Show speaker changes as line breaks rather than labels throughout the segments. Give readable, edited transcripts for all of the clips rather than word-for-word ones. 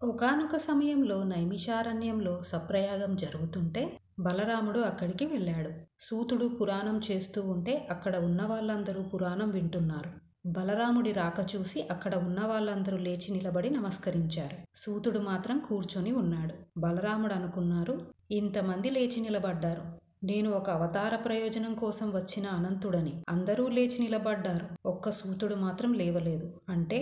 ఒకానొక సమయంలో నైమిషారణ్యంలో సప్రయాగం జరుగుతుంటే బలరాముడు అక్కడికి వెళ్ళాడు. సూతుడు పురాణం చేస్తూ ఉంటే అక్కడ ఉన్న వాళ్ళందరూ పురాణం వింటున్నారు. బలరాముడి రాక చూసి అక్కడ ఉన్న వాళ్ళందరూ లేచి నిలబడి నమస్కరించారు. సూతుడు మాత్రం కూర్చొని ఉన్నాడు. బలరాముడు అనుకున్నారు, ఇంతమంది లేచి నిలబడ్డారు, నేను ఒక అవతార ప్రయోజనం కోసం వచ్చిన అనంతుడని. అందరూ లేచి నిలబడ్డారు, ఒక్క సూతుడు మాత్రం లేవలేదు. అంటే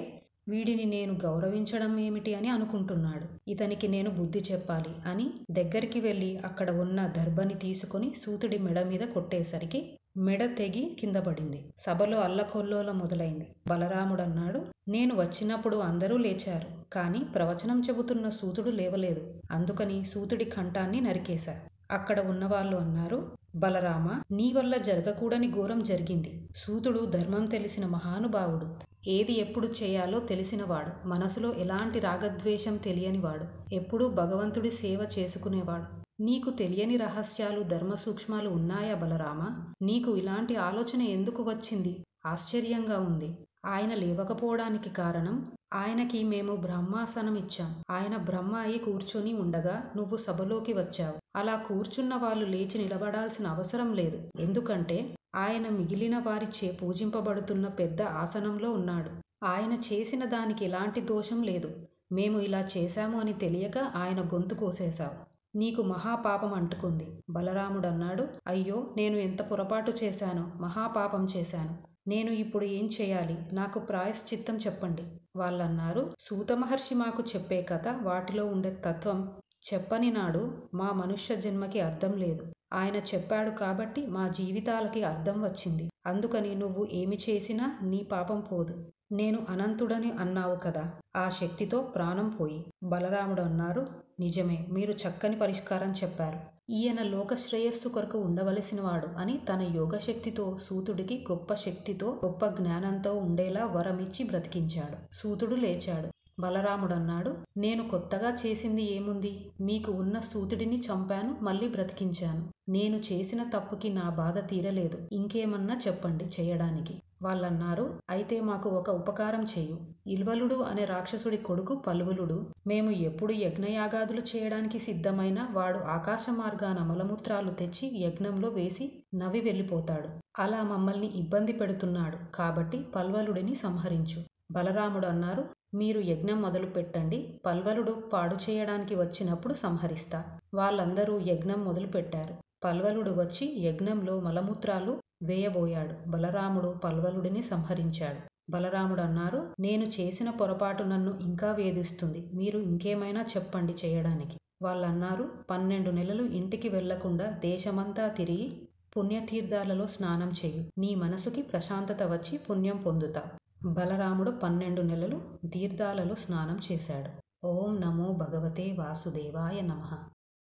వీడిని నేను గౌరవించడం ఏమిటి అని అనుకుంటున్నాడు. ఇతనికి నేను బుద్ధి చెప్పాలి అని దగ్గరికి వెళ్ళి అక్కడ ఉన్న దర్భని తీసుకుని సూతుడి మెడ మీద కొట్టేసరికి మెడ తెగి కింద పడింది. సభలో అల్లకొల్లోలం మొదలైంది. బలరాముడు అన్నాడు, నేను వచ్చినప్పుడు అందరూ లేచారు, కానీ ప్రవచనం చెబుతున్న సూతుడు లేవలేదు. అందుకని సూతుడి కంఠాన్ని నరికేశా. అక్కడ ఉన్నవాళ్ళు అన్నారు, బలరామ, నీ వల్ల జరగకూడని ఘోరం జరిగింది. సూతుడు ధర్మం తెలిసిన మహానుభావుడు, ఏది ఎప్పుడు చేయాలో తెలిసినవాడు, మనసులో ఎలాంటి రాగద్వేషం తెలియనివాడు, ఎప్పుడూ భగవంతుడి సేవ చేసుకునేవాడు. నీకు తెలియని రహస్యాలు ధర్మ సూక్ష్మాలు ఉన్నాయా బలరామ? నీకు ఇలాంటి ఆలోచన ఎందుకు వచ్చింది? ఆశ్చర్యంగా ఉంది. ఆయన లేవకపోవడానికి కారణం, ఆయనకి మేము బ్రహ్మాసనం ఇచ్చాం. ఆయన బ్రహ్మ అయి కూర్చొని ఉండగా నువ్వు సభలోకి వచ్చావు. అలా కూర్చున్న వాళ్ళు లేచి నిలబడాల్సిన అవసరం లేదు. ఎందుకంటే ఆయన మిగిలిన వారిచే పూజింపబడుతున్న పెద్ద ఆసనంలో ఉన్నాడు. ఆయన చేసిన దానికి ఎలాంటి దోషం లేదు. మేము ఇలా చేశాము అని తెలియక ఆయన గొంతు కోసేశావు. నీకు మహాపాపం అంటుకుంది. బలరాముడు అన్నాడు, అయ్యో, నేను ఎంత పొరపాటు చేశానో, మహాపాపం చేశాను. నేను ఇప్పుడు ఏం చేయాలి? నాకు ప్రాయశ్చిత్తం చెప్పండి. వాళ్ళన్నారు, సూత మహర్షి మాకు చెప్పే కథ, వాటిలో ఉండే తత్వం చెప్పని నాడు మా మనుష్య జన్మకి అర్థం లేదు. ఆయన చెప్పాడు కాబట్టి మా జీవితాలకి అర్థం వచ్చింది. అందుకని నువ్వు ఏమి చేసినా నీ పాపం పోదు. నేను అనంతుడని అన్నావు కదా, ఆ శక్తితో ప్రాణం పోయి. బలరాముడు అన్నారు, నిజమే, మీరు చక్కని పరిష్కారం చెప్పారు. ఈయన లోక శ్రేయస్సు కొరకు ఉండవలసినవాడు అని తన యోగశక్తితో సూతుడికి గొప్ప శక్తితో గొప్ప జ్ఞానంతో ఉండేలా వరమిచ్చి బ్రతికించాడు. సూతుడు లేచాడు. బలరాముడు అన్నాడు, నేను కొత్తగా చేసింది ఏముంది? మీకు ఉన్న సూతుడిని చంపాను, మళ్ళీ బ్రతికించాను. నేను చేసిన తప్పుకి నా బాధ తీరలేదు. ఇంకేమన్నా చెప్పండి చేయడానికి. వాళ్ళన్నారు, అయితే మాకు ఒక ఉపకారం చేయు. ఇల్వలుడు అనే రాక్షసుడి కొడుకు పల్వలుడు. మేము ఎప్పుడు యజ్ఞయాగాదులు చేయడానికి సిద్ధమైన వాడు ఆకాశ మార్గాన మలమూత్రాలు తెచ్చి యజ్ఞంలో వేసి నవ్వి వెళ్ళిపోతాడు. అలా మమ్మల్ని ఇబ్బంది పెడుతున్నాడు. కాబట్టి పల్వలుడిని సంహరించు. బలరాముడు అన్నారు, మీరు యజ్ఞం మొదలు పెట్టండి. పల్వలుడు పాడు చేయడానికి వచ్చినప్పుడు సంహరిస్తా. వాళ్ళందరూ యజ్ఞం మొదలు పెట్టారు. పల్వలుడు వచ్చి యజ్ఞంలో మలమూత్రాలు వేయబోయాడు. బలరాముడు పల్వలుడిని సంహరించాడు. బలరాముడు అన్నారు, నేను చేసిన పొరపాటు నన్ను ఇంకా వేధిస్తుంది. మీరు ఇంకేమైనా చెప్పండి చేయడానికి. వాళ్ళన్నారు, 12 నెలలు ఇంటికి వెళ్లకుండా దేశమంతా తిరిగి పుణ్యతీర్థాలలో స్నానం చెయ్యి. నీ మనసుకి ప్రశాంతత వచ్చి పుణ్యం పొందుతావు. బలరాముడు 12 నెలలు తీర్థాలలో స్నానం చేశాడు. ఓం నమో భగవతే వాసుదేవాయ నమః.